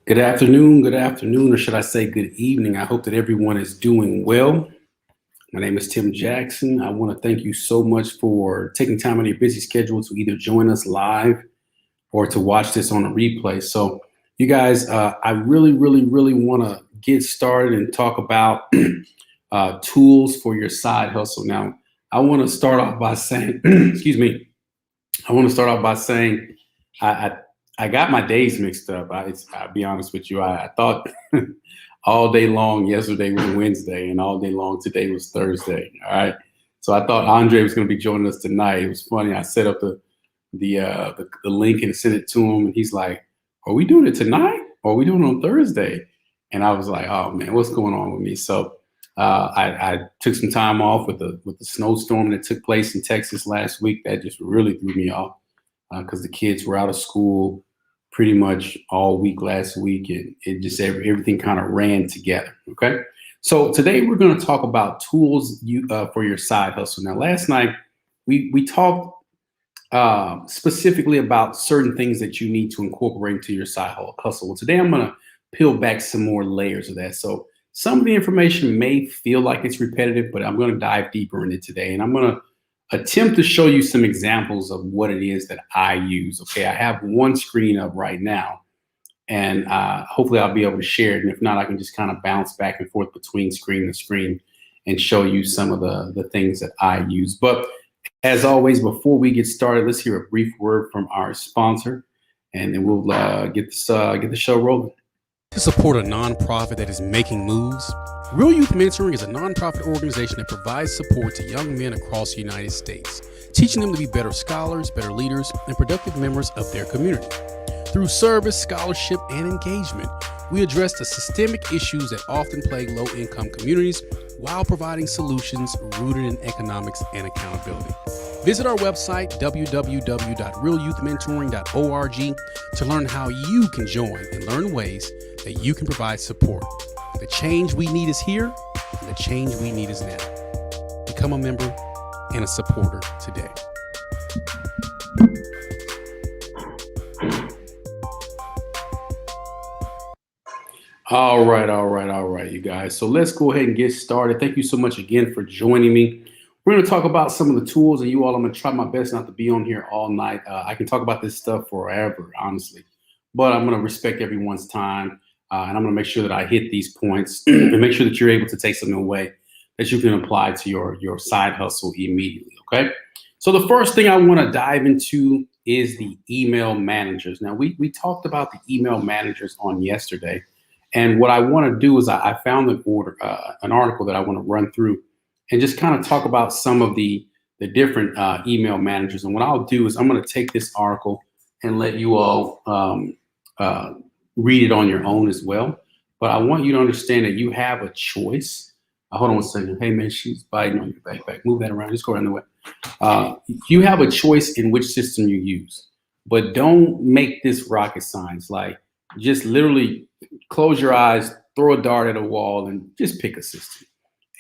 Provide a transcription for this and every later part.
good afternoon, or should I say good evening. I hope that everyone is doing well. My name is Tim Jackson. I want to thank you so much for taking time out of your busy schedule to either join us live or to watch this on a replay. So, you guys, I really want to get started and talk about tools for your side hustle. Now, I want to start off by saying, excuse me, I want to start off by saying I, I I got my days mixed up. I'll be honest with you. I thought all day long yesterday was Wednesday, and all day long today was Thursday. All right. So I thought Andre was going to be joining us tonight. It was funny. I set up the link and sent it to him, and he's like, "Are we doing it tonight, or are we doing it on Thursday?" And I was like, "Oh man, what's going on with me?" So I took some time off with the snowstorm that took place in Texas last week. That just really threw me off because the kids were out of school pretty much all week last week, and it just everything kind of ran together. Okay, so today we're going to talk about tools for your side hustle. Now, last night we talked specifically about certain things that you need to incorporate into your side hustle. Well, today I'm going to peel back some more layers of that. So some of the information may feel like it's repetitive, but I'm going to dive deeper in it today, and I'm going to attempt to show you some examples of what it is that I use. Okay, I have one screen up right now, and hopefully I'll be able to share it. And if not, I can just kind of bounce back and forth between screen to screen and show you some of the things that I use. But as always, before we get started, let's hear a brief word from our sponsor, and then we'll get the show rolling. To support a nonprofit that is making moves, Real Youth Mentoring is a nonprofit organization that provides support to young men across the United States, teaching them to be better scholars, better leaders, and productive members of their community. Through service, scholarship, and engagement, we address the systemic issues that often plague low-income communities while providing solutions rooted in economics and accountability. Visit our website, www.realyouthmentoring.org, to learn how you can join and learn ways that you can provide support. The change we need is here, and the change we need is now. Become a member and a supporter today. All right, you guys. So let's go ahead and get started. Thank you so much again for joining me. We're going to talk about some of the tools, and you all, I'm going to try my best not to be on here all night. I can talk about this stuff forever, honestly, but I'm going to respect everyone's time, and I'm going to make sure that I hit these points and make sure that you're able to take something away that you can apply to your side hustle immediately, okay? So the first thing I want to dive into is the email managers. Now, we talked about the email managers on yesterday, and what I want to do is I found an article that I want to run through and just kind of talk about some of the different email managers. And what I'll do is I'm going to take this article and let you all read it on your own as well. But I want you to understand that you have a choice. Hold on one second. Hey, man, she's biting on your backpack. Move that around. Just go around the way. You have a choice in which system you use. But don't make this rocket science. Like, just literally close your eyes, throw a dart at a wall, and just pick a system.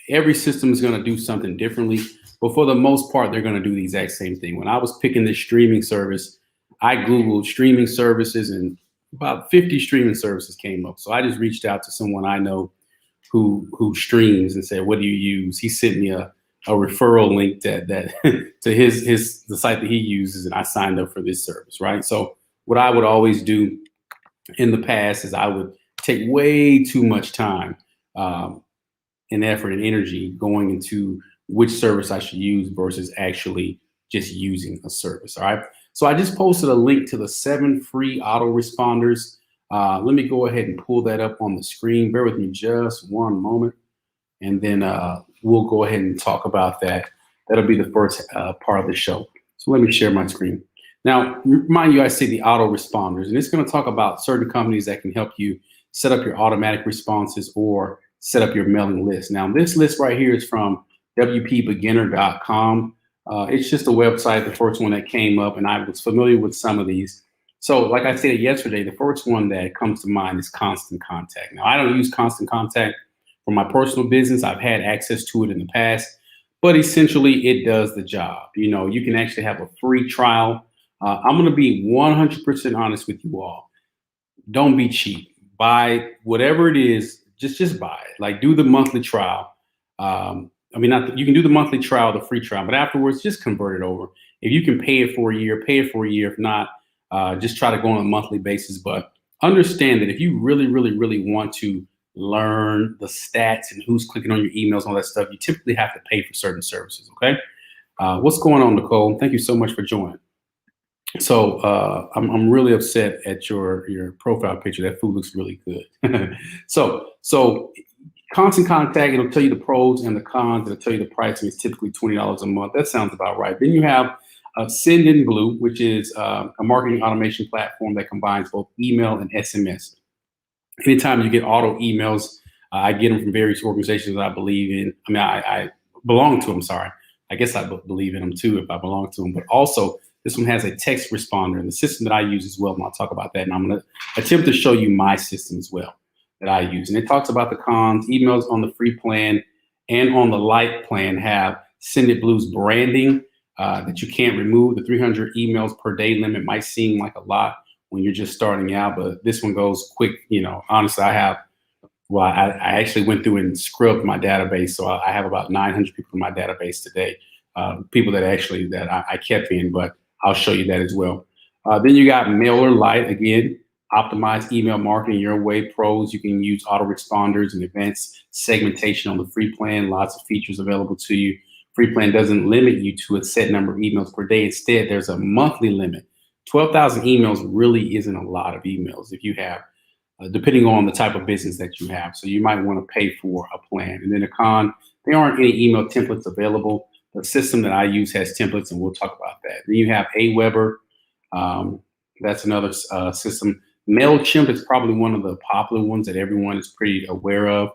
Every system is going to do something differently, but for the most part, they're going to do the exact same thing. When I was picking this streaming service, I Googled streaming services, and about 50 streaming services came up. So I just reached out to someone I know who streams and said, "What do you use?" He sent me a referral link that to the site that he uses, and I signed up for this service, right? So what I would always do in the past is I would take way too much time and effort and energy going into which service I should use versus actually just using a service. All right. So I just posted a link to the 7 free autoresponders. Let me go ahead and pull that up on the screen. Bear with me just one moment, and then we'll go ahead and talk about that. That'll be the first part of the show. So let me share my screen. Now, remind you, I say the autoresponders, and it's going to talk about certain companies that can help you set up your automatic responses or set up your mailing list. Now, this list right here is from wpbeginner.com. It's just a website, the first one that came up, and I was familiar with some of these. So like I said yesterday, the first one that comes to mind is Constant Contact. Now, I don't use Constant Contact for my personal business. I've had access to it in the past, but essentially it does the job. You know, you can actually have a free trial. I'm going to be 100% honest with you all. don't be cheap. Buy whatever it is. Just buy it. Like, do the monthly trial. You can do the monthly trial, the free trial, but afterwards, just convert it over. If you can pay it for a year, pay it for a year. If not, just try to go on a monthly basis. But understand that if you really, really, really want to learn the stats and who's clicking on your emails and all that stuff, you typically have to pay for certain services. Okay. What's going on, Nicole? Thank you so much for joining. So I'm really upset at your profile picture. That food looks really good. so constant contact. It'll tell you the pros and the cons. It'll tell you the pricing is typically $20 a month. That sounds about right. Then you have Sendinblue, which is a marketing automation platform that combines both email and SMS. Anytime you get auto emails, I get them from various organizations that I believe in. I belong to them. Sorry. I guess I believe in them too if I belong to them. But also, this one has a text responder, and the system that I use as well. And I'll talk about that. And I'm going to attempt to show you my system as well that I use. And it talks about the cons. Emails on the free plan and on the light plan have Sendinblue's branding that you can't remove. The 300 emails per day limit might seem like a lot when you're just starting out, but this one goes quick. Honestly, I actually went through and scrubbed my database. So I have about 900 people in my database today, people that I kept in, but I'll show you that as well. Then you got Mailer Lite, again, optimize email marketing your way. Pros, you can use autoresponders and advanced segmentation on the free plan. Lots of features available to you. Free plan doesn't limit you to a set number of emails per day. Instead, there's a monthly limit. 12,000 emails really isn't a lot of emails if you have, depending on the type of business that you have. So you might want to pay for a plan. And then a con, there aren't any email templates available. The system that I use has templates, and we'll talk about that. Then you have Aweber. That's another system. Mailchimp is probably one of the popular ones that everyone is pretty aware of.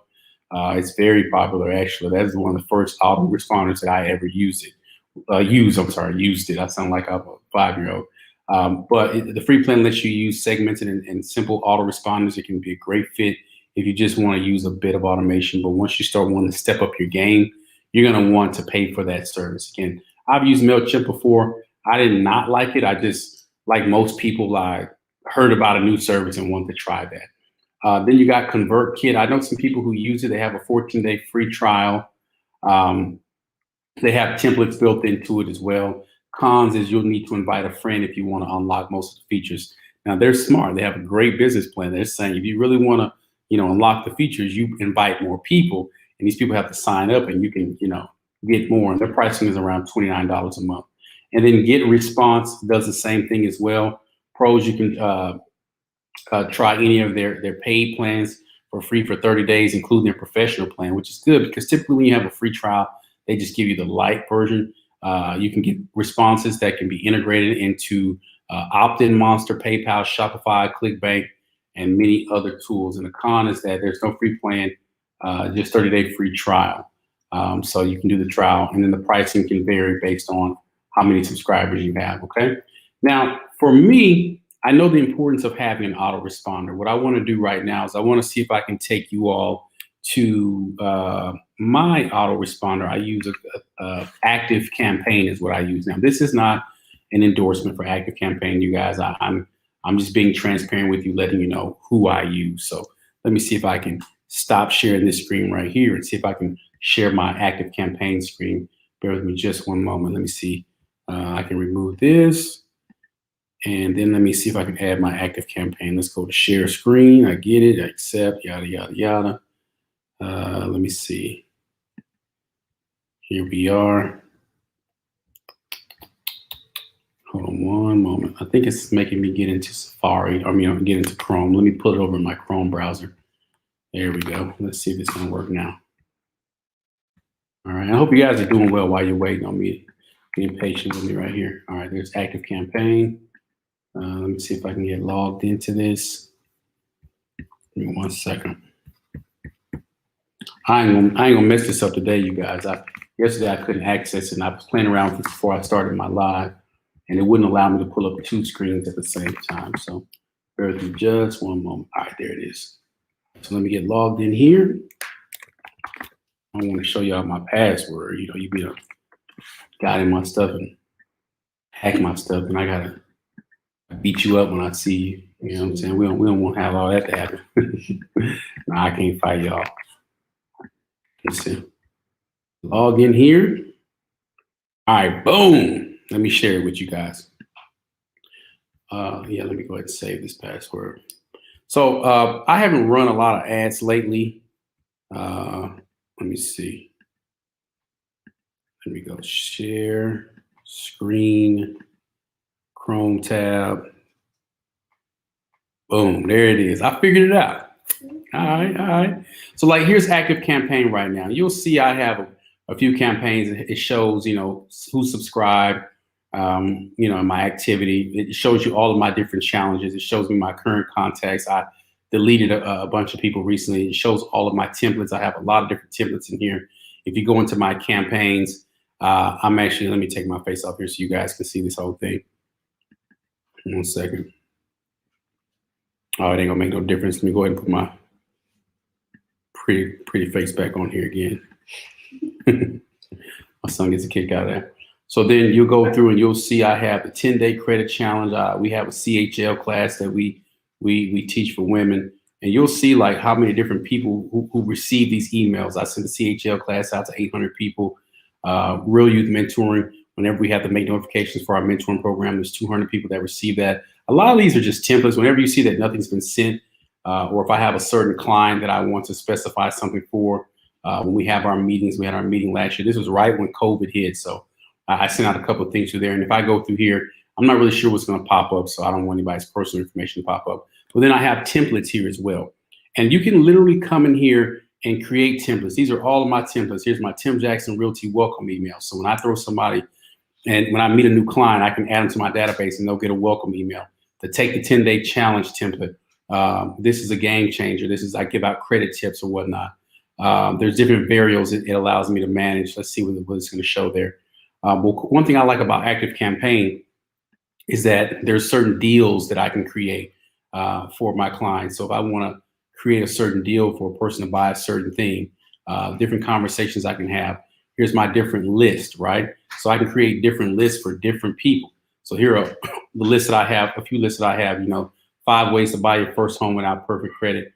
It's very popular, actually. That is one of the first autoresponders that I ever used it. I sound like I'm a 5-year-old. But the free plan lets you use segmented and simple autoresponders. It can be a great fit if you just want to use a bit of automation. But once you start wanting to step up your game, you're going to want to pay for that service. Again, I've used Mailchimp before. I did not like it. I just, like most people, I heard about a new service and wanted to try that. Then you got Convertkit. I know some people who use it. They have a 14-day free trial. They have templates built into it as well. Cons is you'll need to invite a friend if you want to unlock most of the features. Now, they're smart. They have a great business plan. They're saying if you really want to, unlock the features, you invite more people, and these people have to sign up, and you can, get more. And their pricing is around $29 a month. And then Get Response does the same thing as well. Pros, you can try any of their paid plans for free for 30 days, including their professional plan, which is good because typically when you have a free trial, they just give you the light version. You can get responses that can be integrated into Opt-in Monster, PayPal, Shopify, ClickBank, and many other tools. And the con is that there's no free plan, just 30-day free trial. So you can do the trial, and then the pricing can vary based on how many subscribers you have, okay? Now, for me, I know the importance of having an autoresponder. What I want to do right now is I want to see if I can take you all to my autoresponder. I use a Active Campaign is what I use now. This is not an endorsement for Active Campaign, you guys. I'm just being transparent with you, letting you know who I use. So let me see if I can stop sharing this screen right here and see if I can share my Active Campaign screen. Bear with me just one moment. Let me see. I can remove this. And then let me see if I can add my Active Campaign. Let's go to share screen. I get it. I accept, yada, yada, yada. Let me see. Here we are. Hold on one moment. I think it's making me get into Safari. Get into Chrome. Let me put it over in my Chrome browser. There we go. Let's see if it's going to work now. All right. I hope you guys are doing well while you're waiting on me. Being patient with me right here. All right. There's Active Campaign. Let me see if I can get logged into this. Give me 1 second. I ain't gonna mess this up today, you guys. Yesterday I couldn't access it, and I was playing around with it before I started my live, and it wouldn't allow me to pull up 2 screens at the same time. So bear with me just one moment. All right, there it is. So let me get logged in here. I want to show y'all my password. You be a guy in my stuff and hack my stuff, and I gotta beat you up when I see you. You know what I'm saying? We don't want to have all that to happen. Nah, I can't fight y'all. Let's see. Log in here. All right, boom. Let me share it with you guys. Yeah, let me go ahead and save this password. So I haven't run a lot of ads lately. Let me see. Let me go share screen, Chrome tab. Boom, there it is. I figured it out. All right. So like here's active campaign right now. You'll see I have a few campaigns. It shows, who subscribed, my activity. It shows you all of my different challenges. It shows me my current contacts. I deleted a bunch of people recently. It shows all of my templates. I have a lot of different templates in here. If you go into my campaigns, let me take my face off here so you guys can see this whole thing. 1 second. Oh, it ain't gonna make no difference. Let me go ahead and put my pretty face back on here again. My son gets a kick out of that. So then you'll go through and you'll see I have the 10-day credit challenge. We have a CHL class that we teach for women, and you'll see like how many different people who receive these emails. I send the CHL class out to 800 people. Real Youth Mentoring. Whenever we have to make notifications for our mentoring program, there's 200 people that receive that. A lot of these are just templates. Whenever you see that nothing's been sent, or if I have a certain client that I want to specify something for, when we have our meetings, we had our meeting last year. This was right when COVID hit. So I sent out a couple of things through there. And if I go through here, I'm not really sure what's going to pop up. So I don't want anybody's personal information to pop up. But then I have templates here as well. And you can literally come in here and create templates. These are all of my templates. Here's my Tim Jackson Realty welcome email. So when I throw somebody and when I meet a new client, I can add them to my database and they'll get a welcome email. To take the 10-day challenge template. This is a game changer. I give out credit tips or whatnot. There's different variables it allows me to manage. Let's see what it's going to show there. Well, one thing I like about Active Campaign is that there's certain deals that I can create for my clients. So if I want to create a certain deal for a person to buy a certain thing, different conversations I can have. Here's my different list, right? So I can create different lists for different people. So here are the lists that I have, a few lists that I have, 5 ways to buy your first home without perfect credit.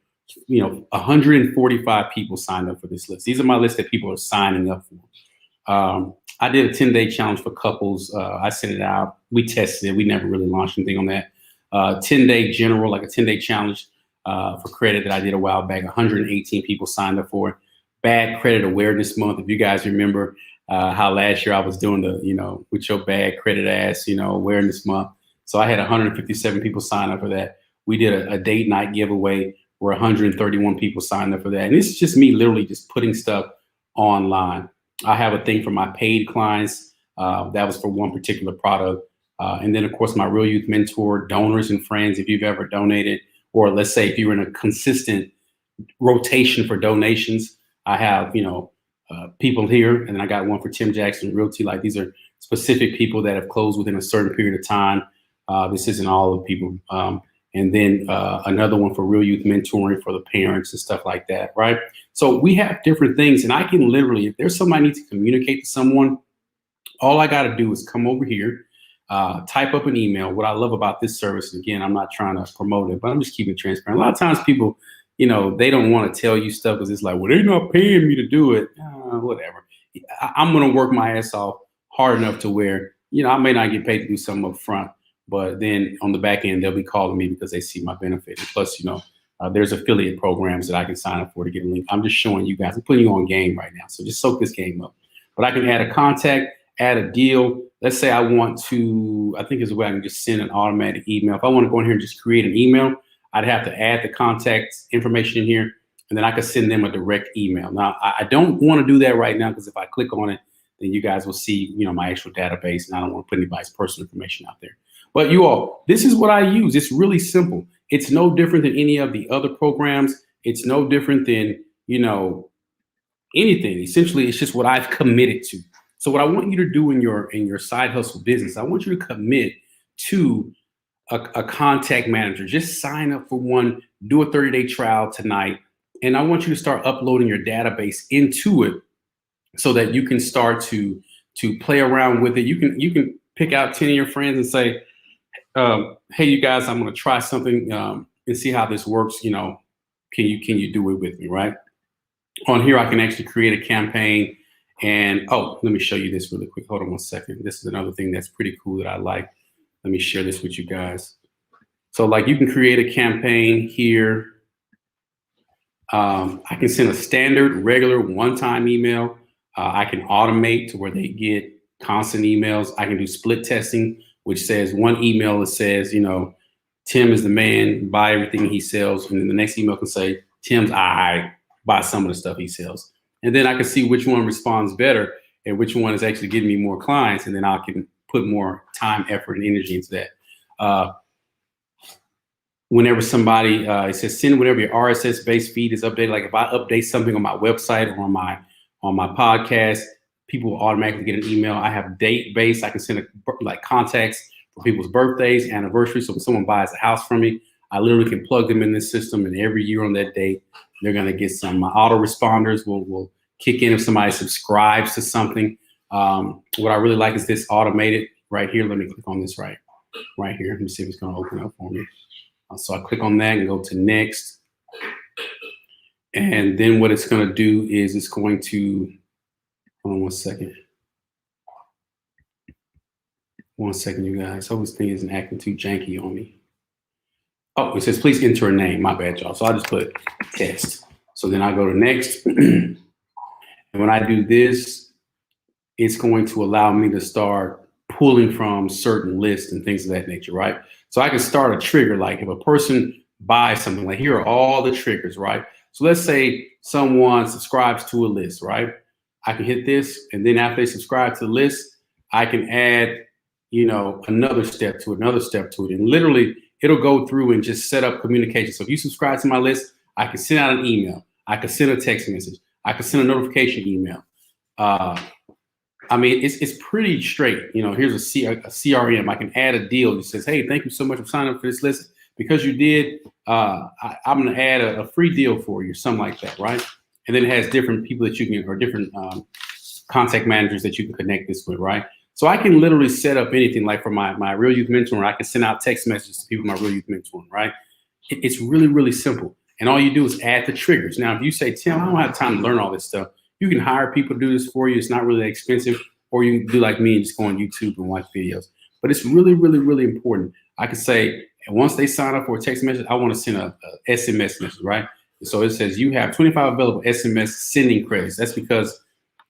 145 people signed up for this list. These are my lists that people are signing up for. I did a 10-day challenge for couples. I sent it out. We tested it. We never really launched anything on that. 10-day general, like a 10-day challenge for credit that I did a while back. 118 people signed up for it. Bad Credit Awareness Month. If you guys remember how last year I was doing the, with your bad credit ass, awareness month. So I had 157 people sign up for that. We did a date night giveaway where 131 people signed up for that. And this is just me literally just putting stuff online. I have a thing for my paid clients. That was for one particular product. And then, of course, my Real Youth Mentor, donors and friends, if you've ever donated, or let's say if you're in a consistent rotation for donations, I have, people here, and then I got one for Tim Jackson Realty. Like these are specific people that have closed within a certain period of time. This isn't all of the people. And then another one for Real Youth Mentoring for the parents and stuff like that, right? So we have different things, and I can literally, if there's somebody I need to communicate to someone, all I got to do is come over here, type up an email. What I love about this service, and again, I'm not trying to promote it, but I'm just keeping it transparent. A lot of times people, they don't want to tell you stuff because it's like, well, they're not paying me to do it. Whatever. I'm going to work my ass off hard enough to where, I may not get paid to do something up front, but then on the back end, they'll be calling me because they see my benefit. And plus, there's affiliate programs that I can sign up for to get a link. I'm just showing you guys, I'm putting you on game right now. So just soak this game up. But I can add a contact, add a deal. Let's say I want to, I think there's a way I can just send an automatic email. If I want to go in here and just create an email, I'd have to add the contact information in here, and then I could send them a direct email. Now, I don't want to do that right now because if I click on it, then you guys will see, my actual database, and I don't want to put anybody's personal information out there. But you all, this is what I use. It's really simple. It's no different than any of the other programs. It's no different than, anything. Essentially, it's just what I've committed to. So what I want you to do in your side hustle business, I want you to commit to a contact manager. Just sign up for one, do a 30-day trial tonight. And I want you to start uploading your database into it so that you can start to play around with it. You can pick out 10 of your friends and say, hey, you guys, I'm going to try something and see how this works. You know, can you do it with me, right? On here, I can actually create a campaign. And oh, let me show you this really quick. Hold on one second. This is another thing that's pretty cool that I like. Let me share this with you guys. So like you can create a campaign here. I can send a standard, regular, one-time email. I can automate to where they get constant emails. I can do split testing, which says one email that says, you know, Tim is the man, buy everything he sells. And then the next email can say, Tim's I buy some of the stuff he sells. And then I can see which one responds better and which one is actually getting me more clients. And then I can put more time, effort, and energy into that. Whenever somebody, it says send whenever your RSS based feed is updated. Like if I update something on my website or on my podcast, people will automatically get an email. I have date based. I can send like contacts for people's birthdays, anniversaries. So when someone buys a house from me, I literally can plug them in this system, and every year on that date, they're going to get some. My autoresponders will kick in if somebody subscribes to something. What I really like is this automated right here. Let me click on this right here. Let me see if it's going to open up for me. So I click on that and go to next. And then what it's going to do is it's going to, hold on one second. One second, you guys. Hope this thing isn't acting too janky on me. Oh, it says, please enter a name. My bad, y'all. So I just put test. So then I go to next. And when I do this, it's going to allow me to start pulling from certain lists and things of that nature, right? So I can start a trigger, like if a person buys something, like here are all the triggers, right? So let's say someone subscribes to a list, right? I can hit this, and then after they subscribe to the list, I can add, you know, another step to it, and literally it'll go through and just set up communication. So if you subscribe to my list, I can send out an email, I can send a text message, I can send a notification email. I mean, it's pretty straight. You know, here's a CRM. I can add a deal that says, hey, thank you so much for signing up for this list. Because you did, I'm going to add a free deal for you, something like that, right? And then it has different people that you can, or different contact managers that you can connect this with, right? So I can literally set up anything. Like for my Real Youth Mentoring, I can send out text messages to people in my Real Youth Mentoring, right? It's really, really simple. And all you do is add the triggers. Now, if you say, Tim, I don't have time to learn all this stuff, you can hire people to do this for you. It's not really that expensive. Or you can do like me and just go on YouTube and watch videos. But it's really, really, really important. I can say, once they sign up for a text message, I want to send a SMS message, right? So it says you have 25 available SMS sending credits. That's because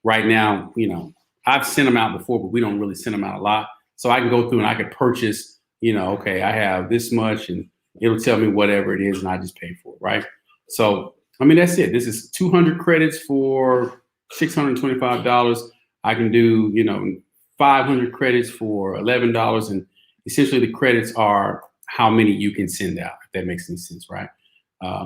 right now, you know, I've sent them out before, but we don't really send them out a lot. So I can go through and I can purchase, you know, okay, I have this much, and it'll tell me whatever it is, and I just pay for it, right? So, I mean, that's it. This is 200 credits for $625. I can do, you know, 500 credits for $11. And essentially the credits are how many you can send out, if that makes any sense, right?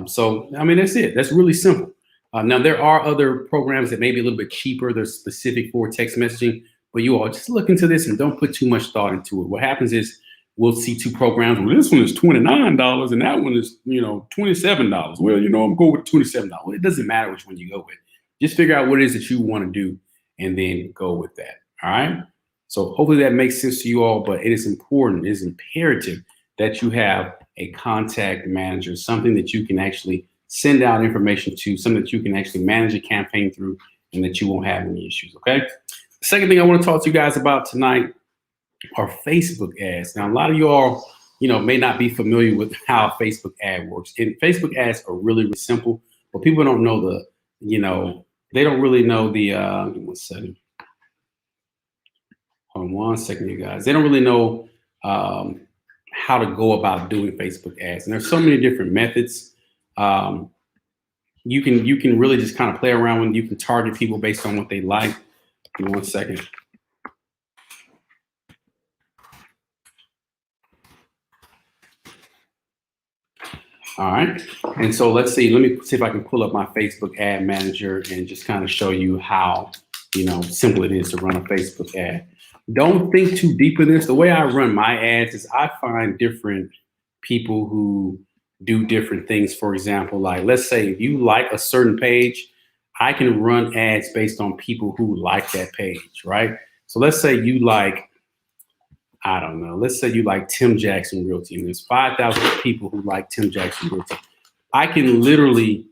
So, I mean, that's it. That's really simple. Now, there are other programs that may be a little bit cheaper. They're specific for text messaging, but you all just look into this and don't put too much thought into it. What happens is we'll see two programs. Well, this one is $29 and that one is, you know, $27. Well, you know, I'm going with $27. Well, it doesn't matter which one you go with. Just figure out what it is that you want to do and then go with that. All right. So hopefully that makes sense to you all, but it is important, it is imperative that you have a contact manager, something that you can actually send out information to, something that you can actually manage a campaign through, and that you won't have any issues. Okay. The second thing I want to talk to you guys about tonight are Facebook ads. Now, a lot of you all, you know, may not be familiar with how a Facebook ad works. And Facebook ads are really, really simple, but people don't know the, you know, they don't really know the, give me one second. Hold on one second, you guys. They don't really know how to go about doing Facebook ads. And there's so many different methods. You can really just kind of play around with. You can target people based on what they like. Give me one second. All right. And so let's see. Let me see if I can pull up my Facebook ad manager and just kind of show you how, you know, simple it is to run a Facebook ad. Don't think too deep in this. The way I run my ads is I find different people who do different things. For example, like let's say if you like a certain page, I can run ads based on people who like that page, right? So let's say you like I don't know. Let's say you like Tim Jackson Realty, and there's 5,000 people who like Tim Jackson Realty. I can literally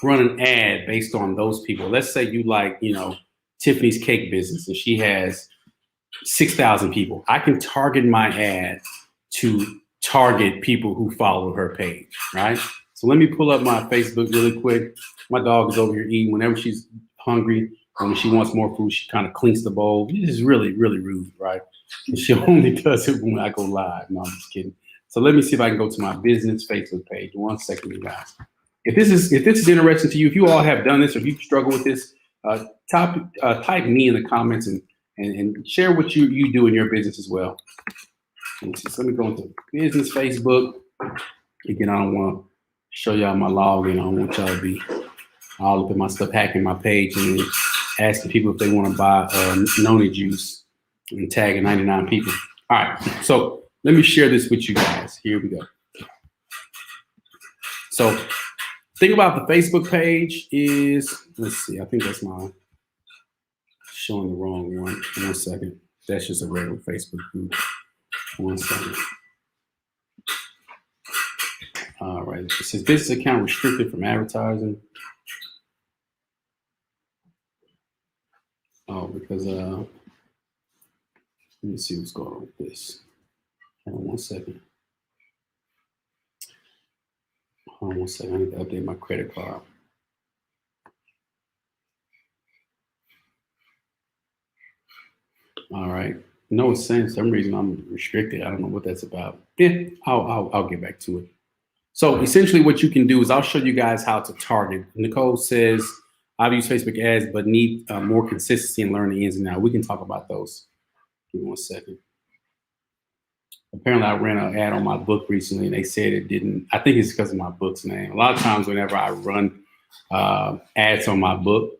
run an ad based on those people. Let's say you like, Tiffany's cake business, and she has 6,000 people. I can target my ad to target people who follow her page, right? So let me pull up my Facebook really quick. My dog is over here eating. Whenever she's hungry or when she wants more food, she kind of clinks the bowl. This is really, really rude, right? And she only does it when I go live. No, I'm just kidding. So let me see if I can go to my business Facebook page. 1 second, you guys. If this is interesting to you, if you all have done this or if you struggle with this, type me in the comments and share what you do in your business as well. Let me go into business Facebook. Again, I don't want to show y'all my login. I don't want y'all to be all up in my stuff, hacking my page and then asking people if they want to buy Noni juice and tagging 99 people. All right, so let me share this with you guys. Here we go. So thing about the Facebook page is, let's see, I think that's my showing the wrong one. 1 second. That's just a regular Facebook group. 1 second. All right. It says this account restricted from advertising. Oh, because let me see what's going on with this. Hold on 1 second. Hold on 1 second. I need to update my credit card. All right. No, it's saying for some reason I'm restricted. I don't know what that's about. Yeah, I'll get back to it. So essentially what you can do is I'll show you guys how to target. Nicole says, I've used Facebook ads, but need more consistency and learn the ins and outs. We can talk about those. Give me 1 second. Apparently I ran an ad on my book recently and they said it didn't. I think it's because of my book's name. A lot of times whenever I run ads on my book,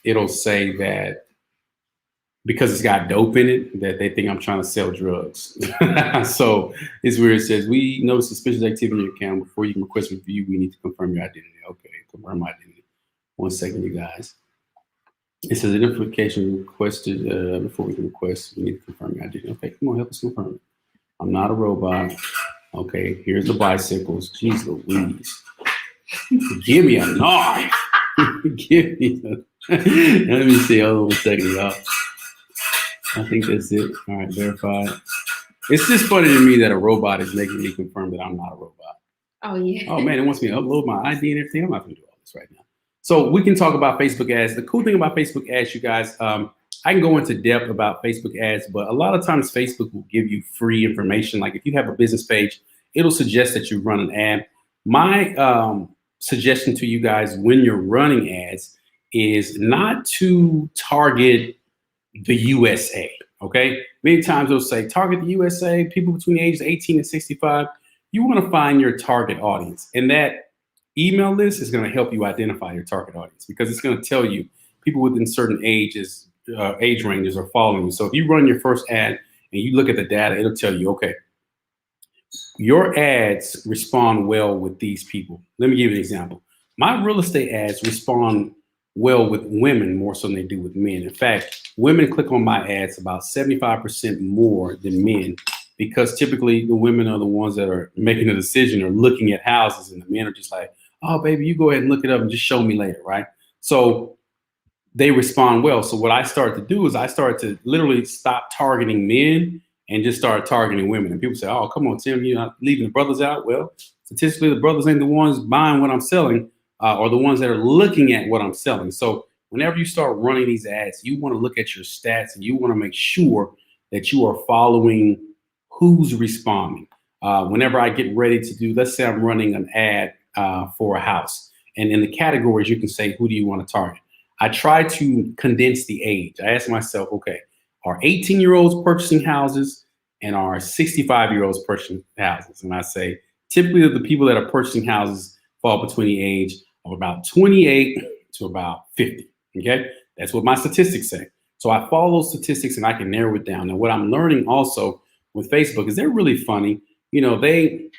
it'll say that because it's got dope in it, that they think I'm trying to sell drugs. So it's where it says, we notice suspicious activity in your account. Before you can request a review, we need to confirm your identity. Okay, confirm my identity. 1 second, you guys. It says identification requested before we can request, we need to confirm your identity. Okay, come on, help us confirm it. I'm not a robot. Okay, here's the bicycles. Jeez Louise. Give me a knife. Give me a let me see. Hold on 1 second, y'all. I think that's it. All right, verified. It's just funny to me that a robot is making me confirm that I'm not a robot. Oh, yeah. Oh, man, it wants me to upload my ID and everything. I'm not going to do all this right now. So we can talk about Facebook ads. The cool thing about Facebook ads, you guys, I can go into depth about Facebook ads, but a lot of times Facebook will give you free information. Like if you have a business page, it'll suggest that you run an ad. My suggestion to you guys when you're running ads is not to target the USA, okay? Many times they'll say target the USA, people between the ages of 18 and 65. You want to find your target audience. And that email list is going to help you identify your target audience because it's going to tell you people within certain age ranges are following you. So if you run your first ad and you look at the data, it'll tell you, okay, your ads respond well with these people. Let me give you an example. My real estate ads respond well with women more so than they do with men. In fact, women click on my ads about 75% more than men because typically the women are the ones that are making a decision or looking at houses and the men are just like, oh, baby, you go ahead and look it up and just show me later, right? So they respond well. So what I started to do is I started to literally stop targeting men and just start targeting women. And people say, oh, come on, Tim, you're not leaving the brothers out. Well, statistically, the brothers ain't the ones buying what I'm selling. Or the ones that are looking at what I'm selling. So whenever you start running these ads, you want to look at your stats and you want to make sure that you are following who's responding. Whenever I get ready to do, let's say I'm running an ad for a house. And in the categories, you can say, who do you want to target? I try to condense the age. I ask myself, okay, are 18-year-olds purchasing houses and are 65-year-olds purchasing houses? And I say, typically the people that are purchasing houses fall between the age of about 28 to about 50, okay? That's what my statistics say. So I follow those statistics and I can narrow it down. Now, what I'm learning also with Facebook is they're really funny. You know, they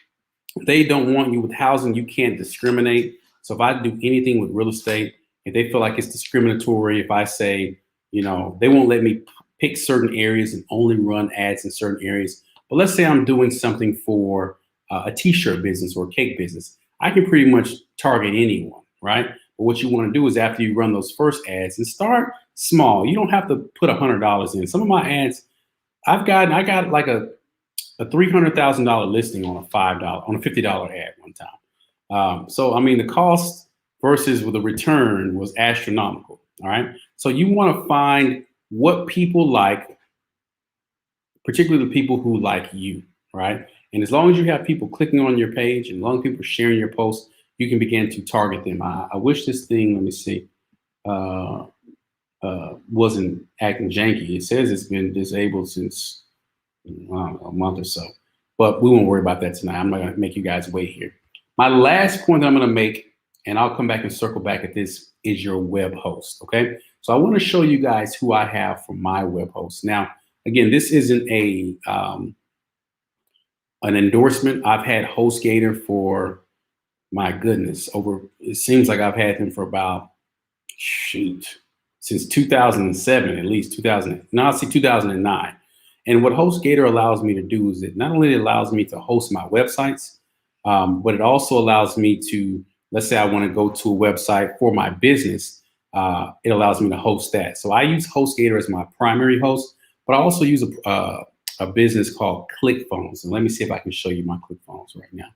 don't want you with housing. You can't discriminate. So if I do anything with real estate, if they feel like it's discriminatory, if I say, you know, they won't let me pick certain areas and only run ads in certain areas. But let's say I'm doing something for a t-shirt business or a cake business. I can pretty much target anyone, right? But what you want to do is after you run those first ads and start small. You don't have to put $100 in. Some of my ads, I got like a $300,000 listing on a $50 ad one time. So I mean, the cost versus with the return was astronomical. All right. So you want to find what people like, particularly the people who like you, right? And as long as you have people clicking on your page and as long as people are sharing your posts, you can begin to target them. I wish this thing, let me see, wasn't acting janky. It says it's been disabled since a month or so, but we won't worry about that tonight. I'm not going to make you guys wait here. My last point that I'm going to make, and I'll come back and circle back at this, is your web host. Okay. So I want to show you guys who I have for my web host. Now, again, this isn't an endorsement. I've had HostGator for, my goodness, it seems like I've had him for about, since 2007, at least 2009. And what HostGator allows me to do is it not only allows me to host my websites, but it also allows me to, let's say I want to go to a website for my business, it allows me to host that. So I use HostGator as my primary host, but I also use a business called ClickFunnels. And let me see if I can show you my ClickFunnels right now.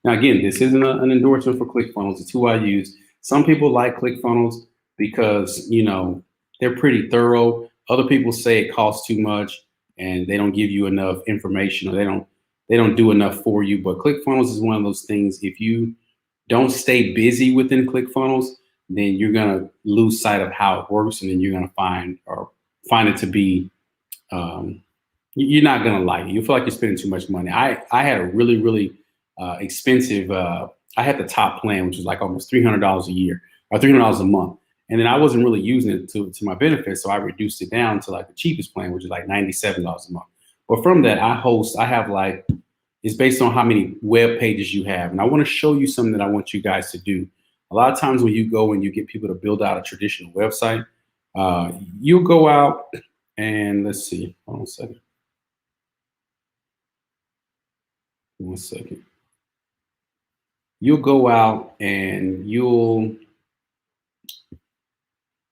Now, again, this isn't an endorsement for ClickFunnels. It's who I use. Some people like ClickFunnels because, you know, they're pretty thorough. Other people say it costs too much and they don't give you enough information, or they don't do enough for you. But ClickFunnels is one of those things. If you don't stay busy within ClickFunnels, then you're going to lose sight of how it works. And then you're going to find it to be, you're not going to like it. You feel like you're spending too much money. I had a really, really expensive, I had the top plan, which was like almost $300 a year or $300 a month. And then I wasn't really using it to my benefit. So I reduced it down to like the cheapest plan, which is like $97 a month. But from that, I have like, it's based on how many web pages you have. And I want to show you something that I want you guys to do. A lot of times when you go and you get people to build out a traditional website, you'll go out and let's see, hold on a second. One second. You'll go out and you'll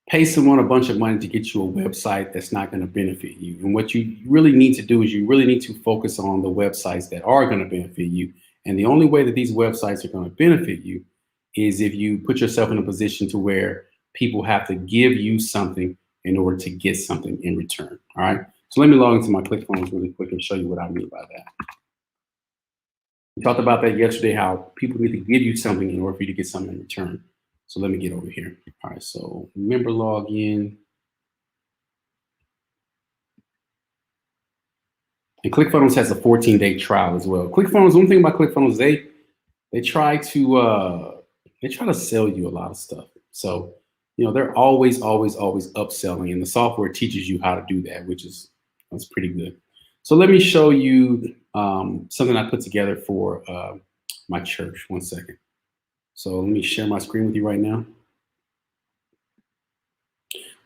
pay someone a bunch of money to get you a website that's not going to benefit you. And what you really need to do is you really need to focus on the websites that are going to benefit you. And the only way that these websites are going to benefit you is if you put yourself in a position to where people have to give you something in order to get something in return. All right. So let me log into my ClickFunnels really quick and show you what I mean by that. We talked about that yesterday, how people need to give you something in order for you to get something in return. So let me get over here. All right, so member login. And ClickFunnels has a 14-day trial as well. ClickFunnels, one thing about ClickFunnels, they try to sell you a lot of stuff. So, you know, they're always upselling, and the software teaches you how to do that, that's pretty good. So let me show you something I put together for my church. One second. So let me share my screen with you right now.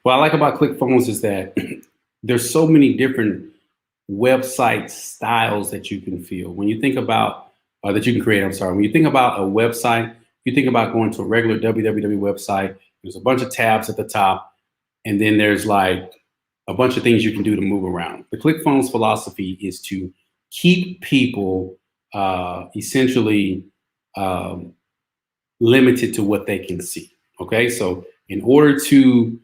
What I like about ClickFunnels is that there's so many different website styles that you can feel. When you think about, that you can create, I'm sorry. When you think about a website, you think about going to a regular www website, there's a bunch of tabs at the top, and then there's like a bunch of things you can do to move around. The ClickFunnels philosophy is to keep people essentially limited to what they can see. Okay, so in order to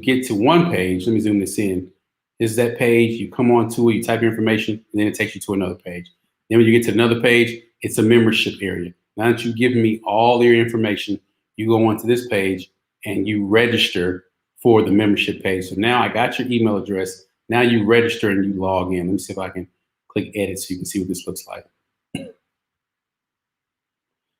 get to one page, let me zoom this in. This is that page. You come on to it, you type your information, and then it takes you to another page. Then when you get to another page, it's a membership area. Now that you've given me all your information, you go onto this page and you register for the membership page. So now I got your email address. Now you register and you log in. Let me see if I can click edit so you can see what this looks like.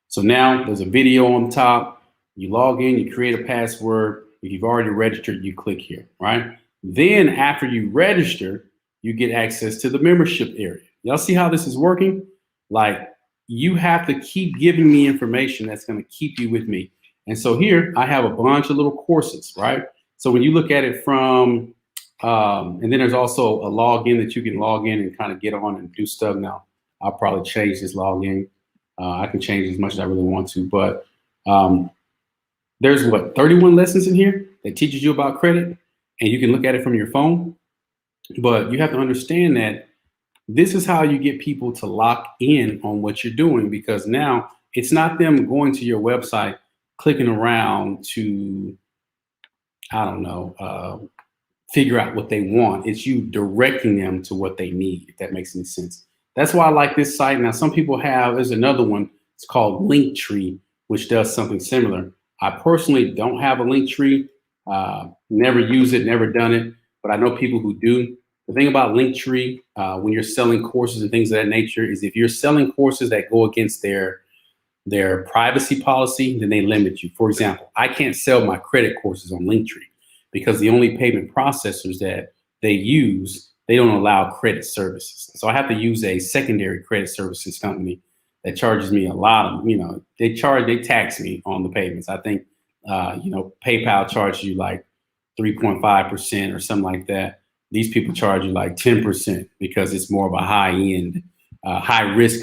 So now there's a video on top. You log in, you create a password. If you've already registered, you click here, right? Then after you register, you get access to the membership area. Y'all see how this is working? Like, you have to keep giving me information that's going to keep you with me. And so here I have a bunch of little courses, right? So when you look at it from And then there's also a login that you can log in and kind of get on and do stuff. Now, I'll probably change this login. I can change as much as I really want to, but there's 31 lessons in here that teaches you about credit, and you can look at it from your phone. But you have to understand that this is how you get people to lock in on what you're doing, because now it's not them going to your website, clicking around to, I don't know, figure out what they want. It's you directing them to what they need, if that makes any sense. That's why I like this site. Now, some people there's another one, it's called Linktree, which does something similar. I personally don't have a Linktree, never use it, never done it, but I know people who do. The thing about Linktree, when you're selling courses and things of that nature, is if you're selling courses that go against their privacy policy, then they limit you. For example, I can't sell my credit courses on Linktree because the only payment processors that they use, they don't allow credit services. So I have to use a secondary credit services company that charges me a lot of, they tax me on the payments. I think, PayPal charges you like 3.5% or something like that. These people charge you like 10% because it's more of a high risk,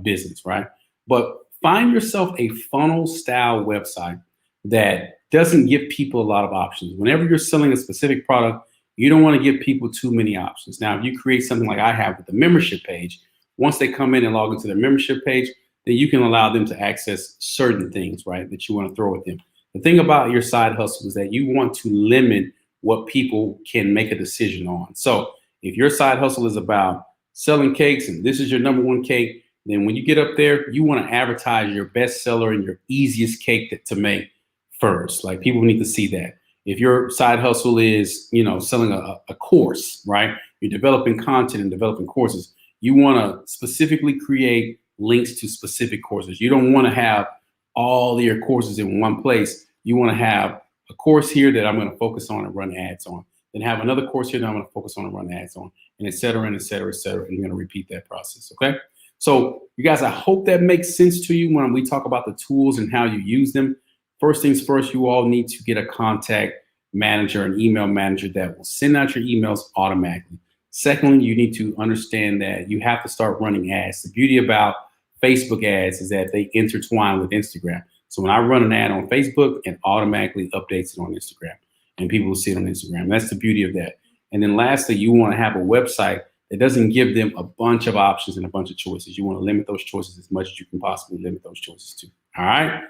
business, right? But find yourself a funnel style website that doesn't give people a lot of options. Whenever you're selling a specific product, you don't want to give people too many options. Now, if you create something like I have with the membership page, once they come in and log into their membership page, then you can allow them to access certain things, right, that you want to throw at them. The thing about your side hustle is that you want to limit what people can make a decision on. So if your side hustle is about selling cakes and this is your number one cake, then when you get up there, you want to advertise your best seller and your easiest cake to make first. Like, people need to see that. If your side hustle is, selling a course, right? You're developing content and developing courses. You want to specifically create links to specific courses. You don't want to have all your courses in one place. You want to have a course here that I'm going to focus on and run ads on. Then have another course here that I'm going to focus on and run ads on, and et cetera, and et cetera, et cetera. And you're going to repeat that process, okay? So you guys, I hope that makes sense to you when we talk about the tools and how you use them. First things first, you all need to get a contact manager, an email manager that will send out your emails automatically. Secondly, you need to understand that you have to start running ads. The beauty about Facebook ads is that they intertwine with Instagram. So when I run an ad on Facebook, it automatically updates it on Instagram, and people will see it on Instagram. That's the beauty of that. And then lastly, you want to have a website that doesn't give them a bunch of options and a bunch of choices. You want to limit those choices as much as you can possibly limit those choices to. All right,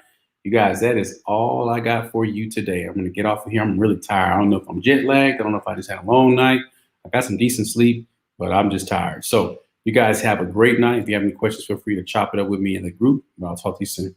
you guys, that is all I got for you today. I'm going to get off of here. I'm really tired. I don't know if I'm jet lagged. I don't know if I just had a long night. I got some decent sleep, but I'm just tired. So you guys have a great night. If you have any questions, feel free to chop it up with me in the group. I'll talk to you soon.